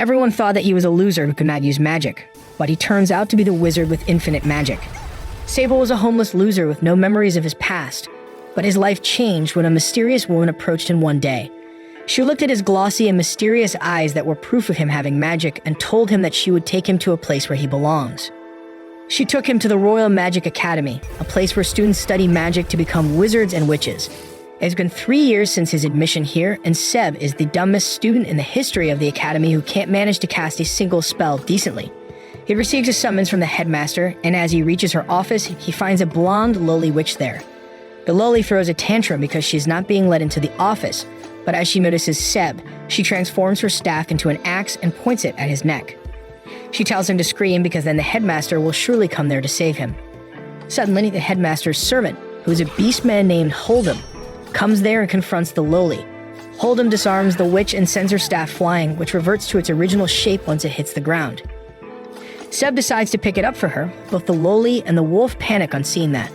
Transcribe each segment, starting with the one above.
Everyone thought that he was a loser who could not use magic, but he turns out to be the wizard with infinite magic. Sable was a homeless loser with no memories of his past, but his life changed when a mysterious woman approached him one day. She looked at his glossy and mysterious eyes that were proof of him having magic and told him that she would take him to a place where he belongs. She took him to the Royal Magic Academy, a place where students study magic to become wizards and witches. It's been 3 years since his admission here, and Seb is the dumbest student in the history of the academy who can't manage to cast a single spell decently. He receives a summons from the headmaster, and as he reaches her office, he finds a blonde lowly witch there. The lowly throws a tantrum because she's not being let into the office, but as she notices Seb, she transforms her staff into an axe and points it at his neck. She tells him to scream because then the headmaster will surely come there to save him. Suddenly, the headmaster's servant, who is a beastman named Hold'em, comes there and confronts the lowly. Hold'em disarms the witch and sends her staff flying, which reverts to its original shape once it hits the ground. Seb decides to pick it up for her. Both the lowly and the wolf panic on seeing that.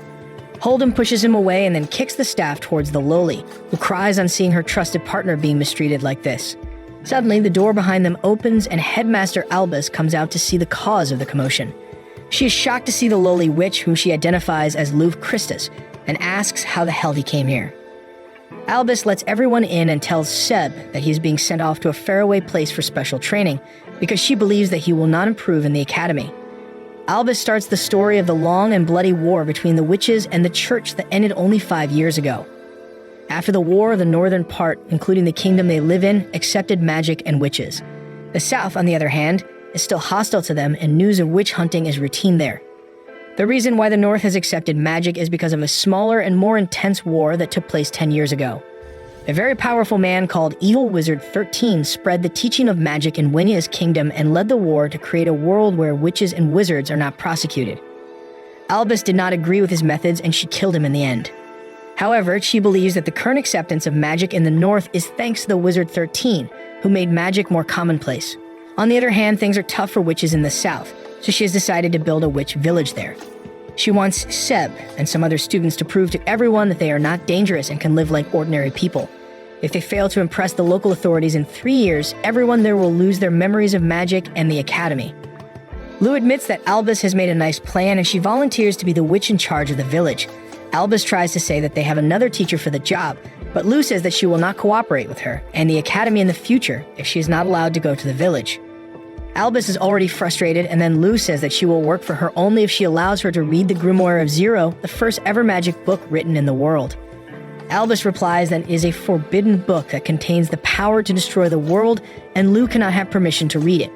Hold'em pushes him away and then kicks the staff towards the lowly, who cries on seeing her trusted partner being mistreated like this. Suddenly, the door behind them opens and Headmaster Albus comes out to see the cause of the commotion. She is shocked to see the lowly witch, whom she identifies as Luv Christus, and asks how the hell he came here. Albus lets everyone in and tells Seb that he is being sent off to a faraway place for special training because she believes that he will not improve in the academy. Albus starts the story of the long and bloody war between the witches and the church that ended only 5 years ago. After the war, the northern part, including the kingdom they live in, accepted magic and witches. The south, on the other hand, is still hostile to them, and news of witch hunting is routine there. The reason why the north has accepted magic is because of a smaller and more intense war that took place 10 years ago. A very powerful man called Evil Wizard 13 spread the teaching of magic in Wynya's kingdom and led the war to create a world where witches and wizards are not prosecuted. Albus did not agree with his methods and she killed him in the end. However, she believes that the current acceptance of magic in the north is thanks to the Wizard 13, who made magic more commonplace. On the other hand, things are tough for witches in the south, so she has decided to build a witch village there. She wants Seb and some other students to prove to everyone that they are not dangerous and can live like ordinary people. If they fail to impress the local authorities in 3 years, everyone there will lose their memories of magic and the academy. Lou admits that Albus has made a nice plan and she volunteers to be the witch in charge of the village. Albus tries to say that they have another teacher for the job, but Lou says that she will not cooperate with her and the academy in the future if she is not allowed to go to the village. Albus is already frustrated, and then Lou says that she will work for her only if she allows her to read the Grimoire of Zero, the first ever magic book written in the world. Albus replies that it is a forbidden book that contains the power to destroy the world, and Lou cannot have permission to read it.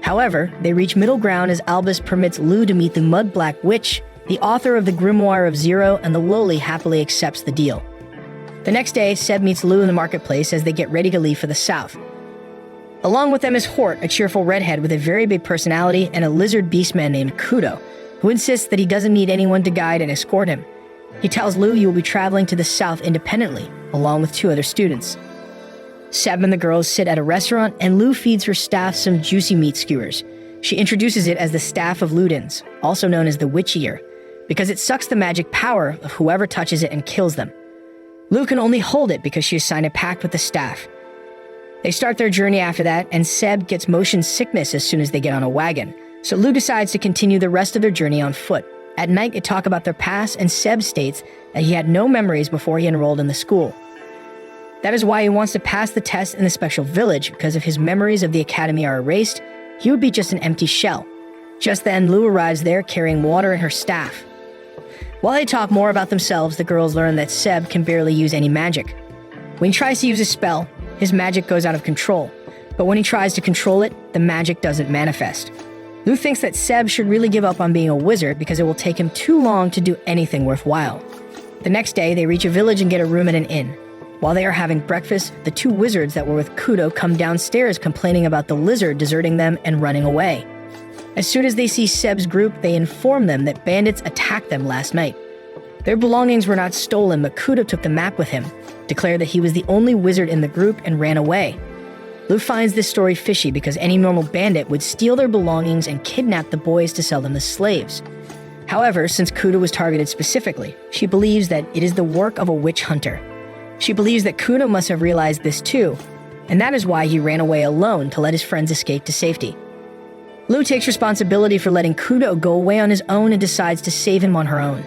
However, they reach middle ground as Albus permits Lou to meet the Mud Black Witch, the author of the Grimoire of Zero, and the lowly happily accepts the deal. The next day, Seb meets Lou in the marketplace as they get ready to leave for the south. Along with them is Hort, a cheerful redhead with a very big personality, and a lizard beastman named Kudo, who insists that he doesn't need anyone to guide and escort him. He tells Lou he will be traveling to the south independently, along with 2 other students. Seb and the girls sit at a restaurant, and Lou feeds her staff some juicy meat skewers. She introduces it as the Staff of Ludens, also known as the Witch Ear, because it sucks the magic power of whoever touches it and kills them. Lou can only hold it because she has signed a pact with the staff. They start their journey after that, and Seb gets motion sickness as soon as they get on a wagon, so Lou decides to continue the rest of their journey on foot. At night, they talk about their past, and Seb states that he had no memories before he enrolled in the school. That is why he wants to pass the test in the special village, because if his memories of the academy are erased, he would be just an empty shell. Just then, Lou arrives there carrying water and her staff. While they talk more about themselves, the girls learn that Seb can barely use any magic. When he tries to use a spell, his magic goes out of control, but when he tries to control it, the magic doesn't manifest. Lou thinks that Seb should really give up on being a wizard because it will take him too long to do anything worthwhile. The next day, they reach a village and get a room at an inn. While they are having breakfast, the 2 wizards that were with Kudo come downstairs complaining about the lizard deserting them and running away. As soon as they see Seb's group, they inform them that bandits attacked them last night. Their belongings were not stolen, but Kudo took the map with him, declared that he was the only wizard in the group, and ran away. Lou finds this story fishy because any normal bandit would steal their belongings and kidnap the boys to sell them as slaves. However, since Kudo was targeted specifically, she believes that it is the work of a witch hunter. She believes that Kudo must have realized this too, and that is why he ran away alone to let his friends escape to safety. Lou takes responsibility for letting Kudo go away on his own and decides to save him on her own.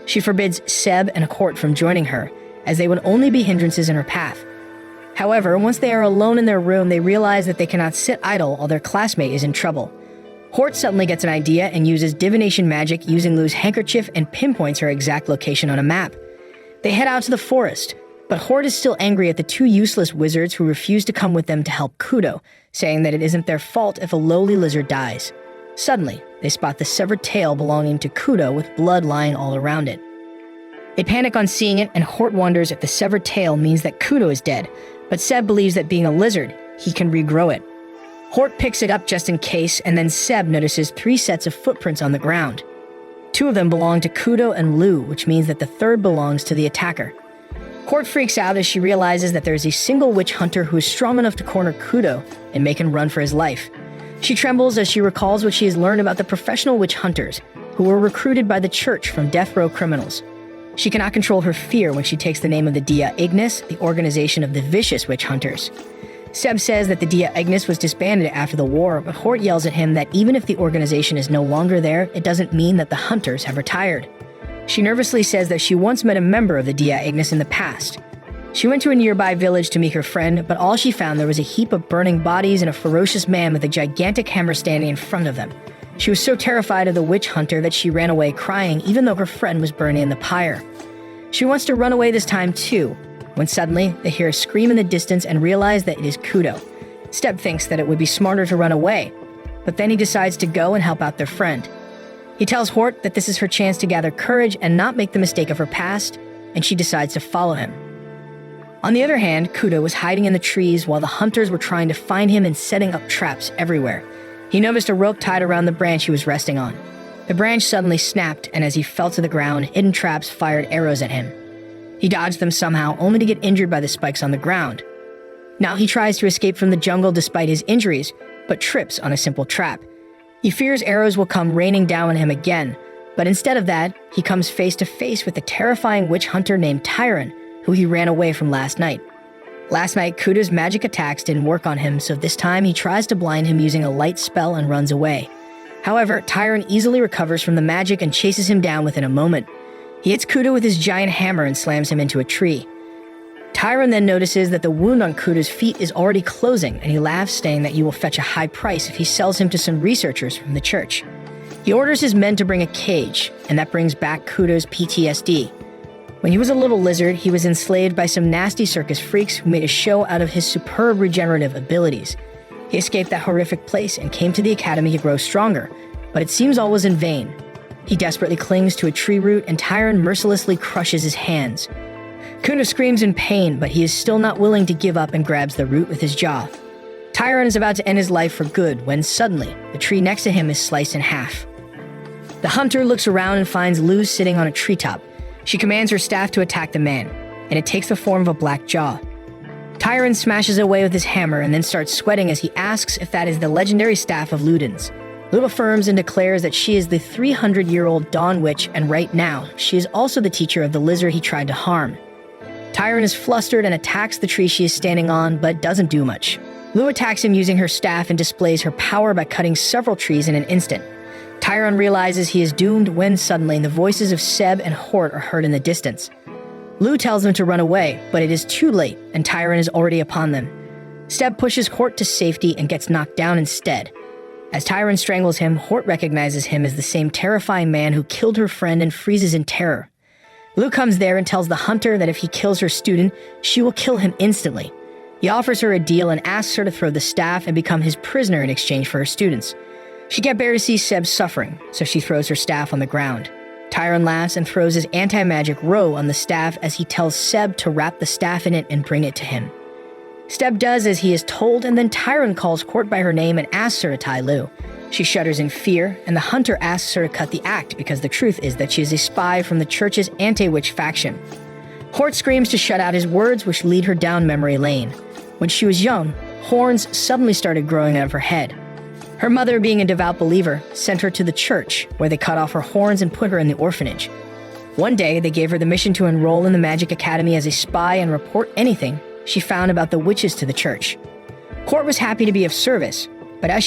She forbids Seb and Hort from joining her, as they would only be hindrances in her path. However, once they are alone in their room, they realize that they cannot sit idle while their classmate is in trouble. Hort suddenly gets an idea and uses divination magic using Lou's handkerchief and pinpoints her exact location on a map. They head out to the forest, but Hort is still angry at the two useless wizards who refuse to come with them to help Kudo, saying that it isn't their fault if a lowly lizard dies. Suddenly, they spot the severed tail belonging to Kudo with blood lying all around it. They panic on seeing it, and Hort wonders if the severed tail means that Kudo is dead, but Seb believes that being a lizard, he can regrow it. Hort picks it up just in case, and then Seb notices 3 sets of footprints on the ground. 2 of them belong to Kudo and Lou, which means that the third belongs to the attacker. Hort freaks out as she realizes that there is a single witch hunter who is strong enough to corner Kudo and make him run for his life. She trembles as she recalls what she has learned about the professional witch hunters, who were recruited by the church from death row criminals. She cannot control her fear when she takes the name of the Dia Ignis, the organization of the vicious witch hunters. Seb says that the Dia Ignis was disbanded after the war, but Hort yells at him that even if the organization is no longer there, it doesn't mean that the hunters have retired. She nervously says that she once met a member of the Dia Ignis in the past. She went to a nearby village to meet her friend, but all she found there was a heap of burning bodies and a ferocious man with a gigantic hammer standing in front of them. She was so terrified of the witch hunter that she ran away crying even though her friend was burning in the pyre. She wants to run away this time too, when suddenly they hear a scream in the distance and realize that it is Kudo. Seb thinks that it would be smarter to run away, but then he decides to go and help out their friend. He tells Hort that this is her chance to gather courage and not make the mistake of her past, and she decides to follow him. On the other hand, Kudo was hiding in the trees while the hunters were trying to find him and setting up traps everywhere. He noticed a rope tied around the branch he was resting on. The branch suddenly snapped, and as he fell to the ground, hidden traps fired arrows at him. He dodged them somehow, only to get injured by the spikes on the ground. Now he tries to escape from the jungle despite his injuries, but trips on a simple trap. He fears arrows will come raining down on him again, but instead of that, he comes face to face with a terrifying witch hunter named Tyron, who he ran away from last night. Last night, Kudo's magic attacks didn't work on him, so this time he tries to blind him using a light spell and runs away. However, Tyron easily recovers from the magic and chases him down within a moment. He hits Kudo with his giant hammer and slams him into a tree. Tyron then notices that the wound on Kudo's feet is already closing, and he laughs, saying that he will fetch a high price if he sells him to some researchers from the church. He orders his men to bring a cage, and that brings back Kudo's PTSD. When he was a little lizard, he was enslaved by some nasty circus freaks who made a show out of his superb regenerative abilities. He escaped that horrific place and came to the academy to grow stronger, but it seems all was in vain. He desperately clings to a tree root, and Tyron mercilessly crushes his hands. Kudo screams in pain, but he is still not willing to give up and grabs the root with his jaw. Tyron is about to end his life for good when suddenly, the tree next to him is sliced in half. The hunter looks around and finds Lou sitting on a treetop. She commands her staff to attack the man, and it takes the form of a black jaw. Tyron smashes away with his hammer and then starts sweating as he asks if that is the legendary staff of Ludens. Lou affirms and declares that she is the 300-year-old Dawn Witch, and right now, she is also the teacher of the lizard he tried to harm. Tyron is flustered and attacks the tree she is standing on, but doesn't do much. Lou attacks him using her staff and displays her power by cutting several trees in an instant. Tyron realizes he is doomed when suddenly the voices of Seb and Hort are heard in the distance. Lou tells them to run away, but it is too late, and Tyron is already upon them. Seb pushes Hort to safety and gets knocked down instead. As Tyron strangles him, Hort recognizes him as the same terrifying man who killed her friend and freezes in terror. Lou comes there and tells the hunter that if he kills her student, she will kill him instantly. He offers her a deal and asks her to throw the staff and become his prisoner in exchange for her students. She can't bear to see Seb suffering, so she throws her staff on the ground. Tyron laughs and throws his anti-magic robe on the staff as he tells Seb to wrap the staff in it and bring it to him. Seb does as he is told, and then Tyron calls Hort by her name and asks her to tie Lou. She shudders in fear, and the hunter asks her to cut the act because the truth is that she is a spy from the church's anti-witch faction. Hort screams to shut out his words, which lead her down memory lane. When she was young, horns suddenly started growing out of her head. Her mother, being a devout believer, sent her to the church, where they cut off her horns and put her in the orphanage. One day, they gave her the mission to enroll in the Magic Academy as a spy and report anything she found about the witches to the church. Court was happy to be of service, but as